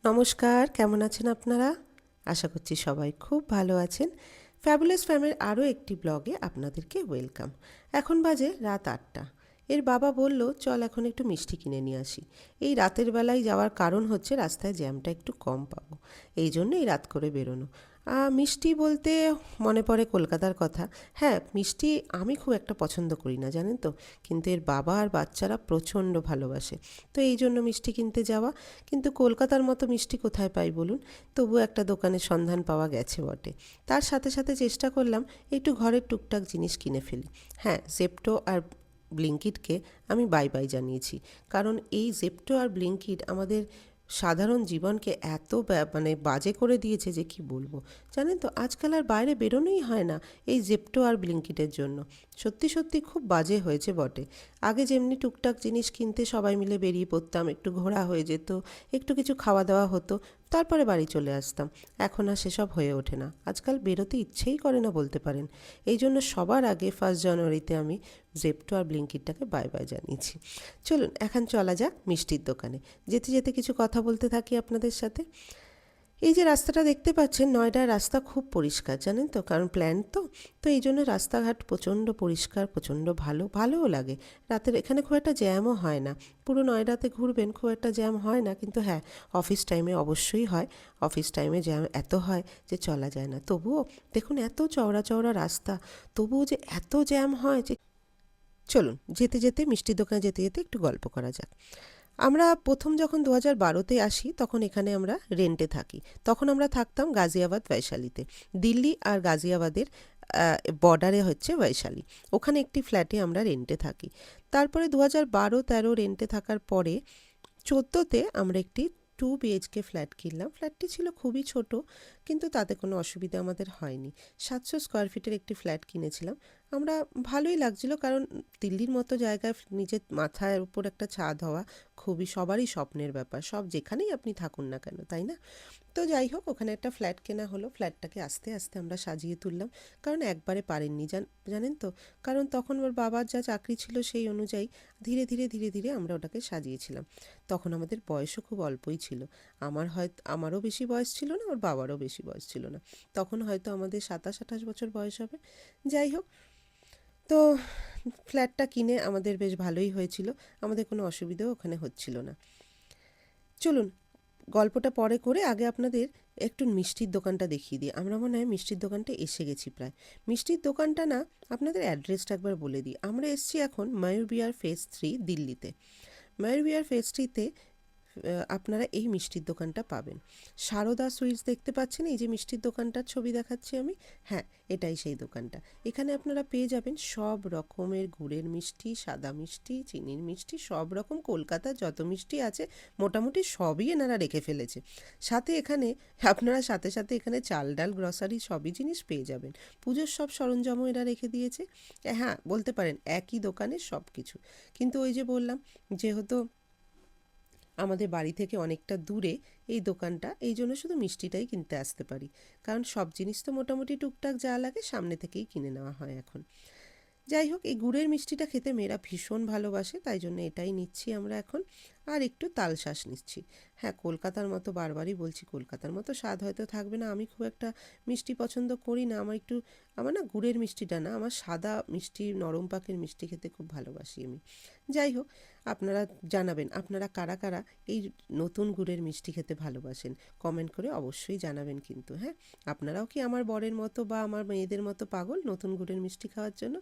নমস্কার, কেমন আছেন আপনারা? আশা করছি সবাই খুব ভালো আছেন। ফ্যাবুলাস ফ্যামের আরও একটি ব্লগে আপনাদেরকে ওয়েলকাম। এখন বাজে রাত ৮টা। এর বাবা বলল, চল এখন একটু মিষ্টি কিনে নিয়ে আসি। এই রাতের বেলায় যাওয়ার কারণ হচ্ছে রাস্তায় জ্যামটা একটু কম পাবো, এই জন্য এই রাত করে বেরোনো। মিষ্টি বলতে মনে পড়ে কলকাতার কথা। হ্যাঁ, মিষ্টি আমি খুব একটা পছন্দ করি না, জানেন তো, কিন্তু এর বাবা আর বাচ্চারা প্রচণ্ড ভালোবাসে, তো এই জন্য মিষ্টি কিনতে যাওয়া। কিন্তু কলকাতার মতো মিষ্টি কোথায় পাই বলুন? তবু একটা দোকানের সন্ধান পাওয়া গেছে বটে। তার সাথে সাথে চেষ্টা করলাম একটু ঘরের টুকটাক জিনিস কিনে ফেলি। হ্যাঁ, জেপ্টো আর ব্লিঙ্কিটকে আমি বাই বাই জানিয়েছি, কারণ এই জেপ্টো আর ব্লিঙ্কিট আমাদের সাধারণ জীবনকে এত মানে বাজে করে দিয়েছে যে কি বলবো। জানেন তো, আজকাল আর বাইরে বেরোনোই হয় না এই জেপ্টো আর ব্লিঙ্কিটের জন্য। সত্যি সত্যি খুব বাজে হয়েছে বটে। আগে যেমনি টুকটাক জিনিস কিনতে সবাই মিলে বেরিয়ে পড়তাম, একটু ঘোরা হয়ে যেত, একটু কিছু খাওয়া দাওয়া হতো, তারপরে বাড়ি চলে আসতাম। এখন আর সেসব হয়ে ওঠে না, আজকাল বেরোতে ইচ্ছেই করে না বলতে পারেন। এই জন্য সবার আগে 1 জানুয়ারিতে আমি জেপ্টো আর ব্লিঙ্কিটটাকে বাই বাই জানিয়েছি। চলুন এখন চলা যাক মিষ্টির দোকানে। যেতে যেতে কিছু কথা বলতে থাকি আপনাদের সাথে। এই যে রাস্তাটা দেখতে পাচ্ছেন, নয়ডার রাস্তা খুব পরিষ্কার, জানেন তো, কারণ প্ল্যান তো। তো এই জন্য রাস্তাঘাট প্রচণ্ড পরিষ্কার, প্রচণ্ড ভালোও লাগে। রাতের এখানে খুব একটা জ্যামও হয় না। পুরো নয়ডাতে ঘুরবেন, খুব একটা জ্যাম হয় না, কিন্তু হ্যাঁ, অফিস টাইমে অবশ্যই হয়। অফিস টাইমে জ্যাম এত হয় যে চলা যায় না। তবুও দেখুন, এত চওড়া চওড়া রাস্তা, তবুও যে এত জ্যাম হয় যে। চলুন যেতে যেতে মিষ্টির দোকানে যেতে যেতে একটু গল্প করা যাক। আমরা প্রথম যখন 2012-তে আসি, তখন এখানে আমরা রেন্টে থাকি। তখন আমরা থাকতাম গাজিয়াবাদ বৈশালীতে। দিল্লি আর গাজিয়াবাদের বর্ডারে হচ্ছে বৈশালী। ওখানে একটি ফ্ল্যাটে আমরা রেন্টে থাকি। তারপরে 2012-13 রেন্টে থাকার পরে 14তে আমরা একটি 2 BHK ফ্ল্যাট কিনলাম। ফ্ল্যাটটি ছিল খুবই ছোট, কিন্তু তাতে কোনো অসুবিধা আমাদের হয়নি। 700 স্কোয়ার ফিটের একটি ফ্ল্যাট কিনেছিলাম আমরা। ভালোই লাগছিল, কারণ দিল্লির মতো জায়গায় নিজের মাথার উপর একটা ছাদ হওয়া খুবই সবারই স্বপ্নের ব্যাপার, সব যেখানেই আপনি থাকুন না কেন, তাই না? তো যাই হোক, ওখানে একটা ফ্ল্যাট কেনা হলো। ফ্ল্যাটটাকে আস্তে আস্তে আমরা সাজিয়ে তুললাম, কারণ একবারে পারেননি, জানেন তো, কারণ তখন ওর বাবার যা চাকরি ছিল সেই অনুযায়ী ধীরে ধীরে ধীরে ধীরে আমরা ওটাকে সাজিয়েছিলাম। তখন আমাদের বয়সও খুব অল্পই ছিল। আমারও বেশি বয়স ছিল না, ওর বাবারও বেশি বয়স ছিল না। তখন হয়তো আমাদের 27-28 বছর বয়স হবে। যাই হোক, তো ফ্ল্যাটটা কিনে আমাদের বেশ ভালোই হয়েছিল। আমাদের কোনো অসুবিধাও ওখানে হচ্ছিল না। চলুন গল্পটা পরে করে আগে আপনাদের একটু মিষ্টির দোকানটা দেখিয়ে দিই। আমরা মনে হয় মিষ্টির দোকানটা এসে গেছি প্রায়। মিষ্টির দোকানটা না, আপনাদের অ্যাড্রেসটা একবার বলে দিই। আমরা এসছি এখন ময়ূর বিহার ফেজ 3 দিল্লিতে। ময়ূর বিহার ফেজ 3-তে আপনারা এই মিষ্টির দোকানটা পাবেন। সারদা সুইটস দেখতে পাচ্ছেন, এই যে মিষ্টির দোকানটার ছবি দেখাচ্ছি আমি, হ্যাঁ, এটাই সেই দোকানটা। এখানে আপনারা পেয়ে যাবেন সব রকমের গুড়ের মিষ্টি, সাদা মিষ্টি, চিনির মিষ্টি, সব রকম কলকাতার যত মিষ্টি আছে মোটামুটি সবই এনারা রেখে ফেলেছে। সাথে এখানে আপনারা সাথে সাথে এখানে চাল ডাল গ্রসারি সবই জিনিস পেয়ে যাবেন। পুজোর সব সরঞ্জামও এরা রেখে দিয়েছে। হ্যাঁ, বলতে পারেন একই দোকানে সব কিছু। কিন্তু ওই যে বললাম, যেহেতু আমাদের বাড়ি থেকে অনেকটা দূরে এই দোকানটা, এই জন্য শুধু মিষ্টিটাই কিনতে আসতে পারি, কারণ সব জিনিস তো মোটামুটি টুকটাক যা লাগে সামনে থেকেই কিনে নেওয়া হয় এখন। যাই হোক, এই গুড়ের মিষ্টিটা খেতে মেয়েরা ভীষণ ভালোবাসে, তাই জন্য এটাই নিচ্ছি আমরা এখন। আর একটু তালশাঁস নিচ্ছি। হ্যাঁ, কলকাতার মতো, বারবারই বলছি, কলকাতার মতো স্বাদ হয়তো থাকবে না। আমি খুব একটা মিষ্টি পছন্দ করি না। আমার না গুড়ের মিষ্টিটা না, আমার সাদা মিষ্টি, নরম পাকের মিষ্টি খেতে খুব ভালোবাসি আমি। যাই হোক, আপনারা জানাবেন আপনারা কারা কারা এই নতুন গুড়ের মিষ্টি খেতে ভালোবাসেন। কমেন্ট করে অবশ্যই জানাবেন কিন্তু, হ্যাঁ। আপনারাও কি আমার বরের মতো বা আমার মেয়েদের মতো পাগল নতুন গুড়ের মিষ্টি খাওয়ার জন্য?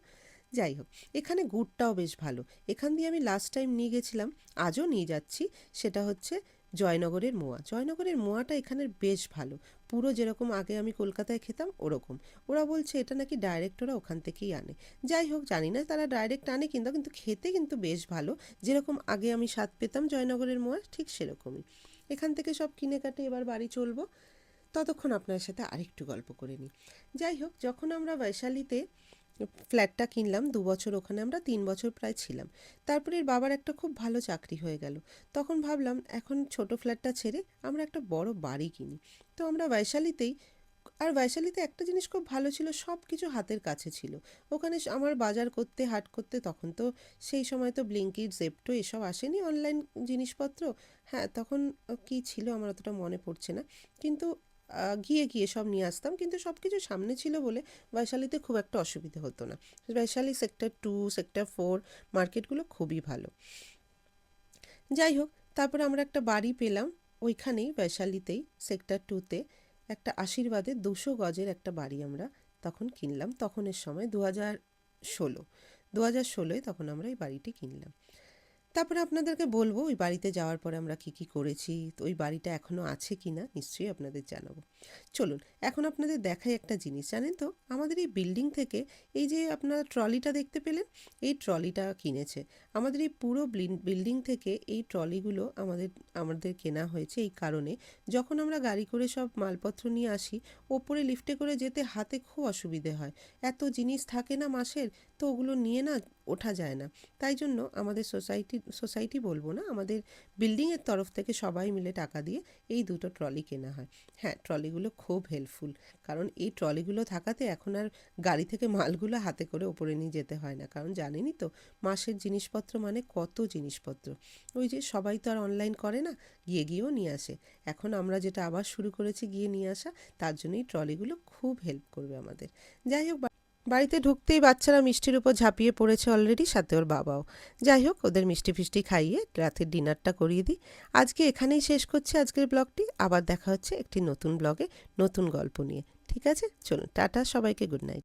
যাই হোক, এখানে গুড়টাও বেশ ভালো। এখান দিয়ে আমি লাস্ট টাইম নিয়ে গেছিলাম, আজও নিয়ে যাচ্ছি, সেটা হচ্ছে জয়নগরের মোয়া। জয়নগরের মোয়াটা এখানের বেশ ভালো, পুরো যেরকম আগে আমি কলকাতায় খেতাম ওরকম। ওরা বলছে এটা নাকি ডাইরেক্ট ওরা ওখান থেকেই আনে। যাই হোক, জানি না তারা ডাইরেক্ট আনে কিনা, কিন্তু খেতে কিন্তু বেশ ভালো। যেরকম আগে আমি স্বাদ পেতাম জয়নগরের মোয়া, ঠিক সেরকমই। এখান থেকে সব কিনে কাটে এবার বাড়ি চলবো। ততক্ষণ আপনার সাথে আরেকটু গল্প করে নিই। যাই হোক, যখন আমরা বৈশালীতে ফ্ল্যাটটা কিনলাম, 2 বছর ওখানে আমরা 3 বছর প্রায় ছিলাম। তারপরে এর বাবার একটা খুব ভালো চাকরি হয়ে গেল। তখন ভাবলাম এখন ছোট ফ্ল্যাটটা ছেড়ে আমরা একটা বড় বাড়ি কিনি। তো আমরা বৈশালীতেই আর বৈশালীতে একটা জিনিস খুব ভালো ছিল, সব কিছু হাতের কাছে ছিল। ওখানে আমার বাজার করতে হাট করতে, তখন তো সেই সময় তো ব্লিঙ্কিট জেপ্টো এসব আসেনি অনলাইন জিনিসপত্র। হ্যাঁ তখন কি ছিল আমার অতটা মনে পড়ছে না, কিন্তু গিয়ে গিয়ে সব নিয়ে আসতাম, কিন্তু সব কিছু সামনে ছিল বলে বৈশালীতে খুব একটা অসুবিধে হতো না। বৈশালী সেক্টর 2 সেক্টর 4 মার্কেটগুলো খুবই ভালো। যাই হোক, তারপরে আমরা একটা বাড়ি পেলাম ওইখানেই বৈশালীতেই সেক্টর 2-তে, একটা আশীর্বাদে 200 গজের একটা বাড়ি আমরা তখন কিনলাম। তখনের সময় 2016 তখন আমরা এই বাড়িটি কিনলাম। তারপরে আপনাদেরকে বলবো ওই বাড়িতে যাওয়ার পরে আমরা কি কি করেছি, তো ওই বাড়িটা এখনও আছে কি না নিশ্চয়ই আপনাদের জানাবো। চলুন এখন আপনাদের দেখাই একটা জিনিস, জানেন তো আমাদের এই বিল্ডিং থেকে এই যে আপনারা ট্রলিটা দেখতে পেলেন, এই ট্রলিটা কিনেছে আমাদের এই পুরো বিল্ডিং থেকে। এই ট্রলিগুলো আমাদের আমাদের কেনা হয়েছে এই কারণে, যখন আমরা গাড়ি করে সব মালপত্র নিয়ে আসি, ওপরে লিফটে করে যেতে হাতে খুব অসুবিধে হয়, এত জিনিস থাকে না মাসের, তো ওগুলো নিয়ে না ওঠা যায় না। তাই জন্য আমাদের সোসাইটি বলবো না, আমাদের বিল্ডিংয়ের তরফ থেকে সবাই মিলে টাকা দিয়ে এই দুটো ট্রলি কেনা হয়। হ্যাঁ ট্রলিগুলো খুব হেল্পফুল, কারণ এই ট্রলিগুলো থাকাতে এখন আর গাড়ি থেকে মালগুলো হাতে করে ওপরে নিয়ে যেতে হয় না, কারণ জানেনই তো মাসের জিনিসপত্র মানে কত জিনিসপত্র। ওই যে সবাই তো আর অনলাইন করে না, গিয়ে গিয়েও নিয়ে আসে। এখন আমরা যেটা আবার শুরু করেছি গিয়ে নিয়ে আসা, তার জন্যই ট্রলিগুলো খুব হেল্প করবে আমাদের। যাই হোক, বাড়িতে ঢুকতেই বাচ্চারা মিষ্টির উপর ঝাঁপিয়ে পড়েছে অলরেডি, সাথে ওর বাবাও। যাই হোক, ওদের মিষ্টি ফিষ্টি খাইয়ে রাতের ডিনারটা করিয়ে দিই। আজকে এখানেই শেষ করছি আজকের ব্লগটি, আবার দেখা হচ্ছে একটি নতুন ব্লগে নতুন গল্প নিয়ে। ঠিক আছে, চলুন টাটা, সবাইকে গুড নাইট।